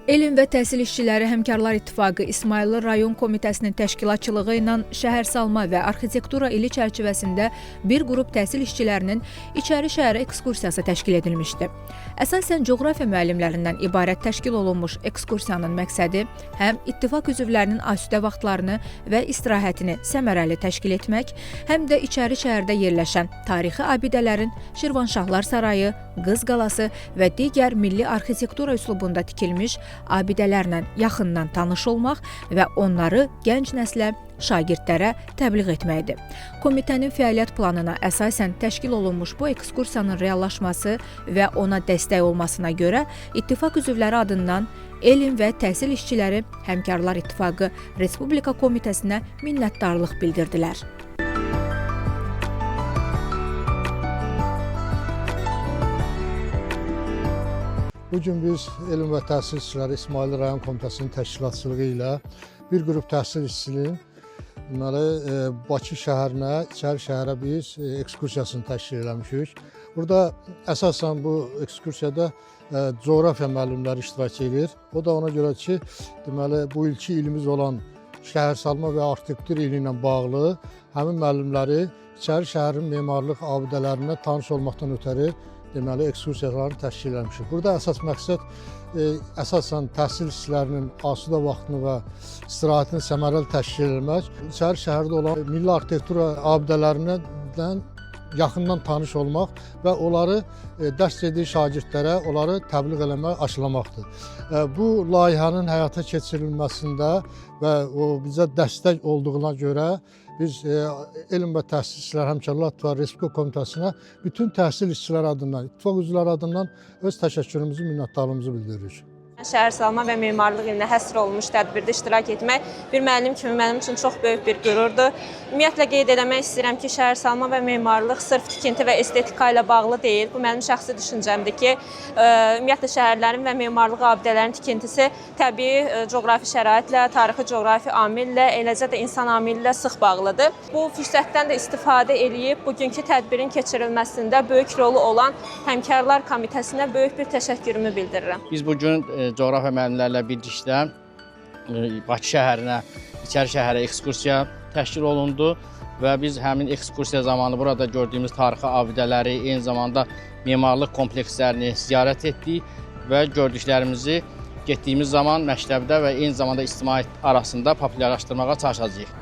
Elm və Təhsil İşçiləri Həmkarlar İttifaqı İsmayıllı Rayon Komitəsinin təşkilatçılığı ilə şəhərsalma və arxitektura ili çərçivəsində bir qrup təhsil işçilərinin İçəri şəhərə ekskursiyası təşkil edilmişdi. Əsasən coğrafiya müəllimlərindən ibarət təşkil olunmuş ekskursiyanın məqsədi həm ittifaq üzvlərinin asudə vaxtlarını və istirahətini səmərəli təşkil etmək, həm də İçəri şəhərdə yerləşən tarixi abidələrin Şirvanşahlar Sarayı, Qız Qalası və digər milli arxitektura üslubunda tikilmiş abidələrlə yaxından tanış olmaq və onları gənc nəslə, şagirdlərə təbliğ etməkdir. Komitənin fəaliyyət planına əsasən təşkil olunmuş bu ekskursiyanın reallaşması və ona dəstək olmasına görə ittifaq üzvləri adından Elm və Təhsil İşçiləri Həmkarlar İttifaqı Respublika Komitəsinə minnətdarlıq bildirdilər. Bugün biz Elm və Təhsil İşçiləri İsmayıllı Rayon Komitəsinin təşkilatçılığı ilə bir qrup təhsil işçisinin Bakı şəhərinə, İçəri şəhərə biz ekskursiyasını təşkil eləmişik. Burada əsasən bu ekskursiyada coğrafiya müəllimləri iştirak edir. O da ona görə ki, bu ilki ilimiz olan şəhərsalma və arxitektur ili ilə bağlı həmin müəllimləri İçəri şəhərin memarlıq abidələrinə tanış olmaqdan ötəri ekskursiyalarını təşkil etmişik. Burada əsas məqsəd əsasən təhsil işçilərinin asudə vaxtını və istirahətini səmərəli təşkil etmək, İçəri şəhərdə olan milli arxitektura abidələrindən yaxından tanış olmaq və onları dərs dediyi şagirdlərə onları təbliğ eləmək, aşılamaqdır. Bu layihənin həyata keçirilməsində və o bizə dəstək olduğuna görə biz Elm və Təhsil İşçiləri Həmkarlar İttifaqı Respublika Komitəsinə bütün təhsil işçiləri adından, ittifaq üzvləri adından öz təşəkkürümüzü, minnətdarlığımızı bildiririk. Şəhərsalma və memarlıq ilinə həsr olunmuş tədbirdə iştirak etmək bir müəllim kimi mənim üçün çox böyük bir qürurdur. Ümumiyyətlə qeyd etmək istəyirəm ki, şəhərsalma və memarlıq sırf tikinti və estetika ilə bağlı deyil. Bu mənim şəxsi düşüncəmdir ki, ümumiyyətlə şəhərlərin və memarlıq abidələrin tikintisi təbii coğrafi şəraitlə, tarixi coğrafi amillə, eləcə də insan amili ilə sıx bağlıdır. Bu fürsətdən də istifadə edib bugünkü tədbirin keçirilməsində böyük rolu olan Həmkarlar Komitəsinə böyük bir təşəkkürümü bildirirəm. Biz bugün coğrafiya müəllimlərlə birlikdə Bakı şəhərinə, İçəri şəhərə ekskursiya təşkil olundu və biz həmin ekskursiya zamanı burada gördüyümüz tarixi abidələri, eyni zamanda memarlıq komplekslərini ziyarət etdik və gördüklərimizi getdiyimiz zaman məktəbdə və eyni zamanda ictimaiyyət arasında populyarlaşdırmağa çalışacağıq.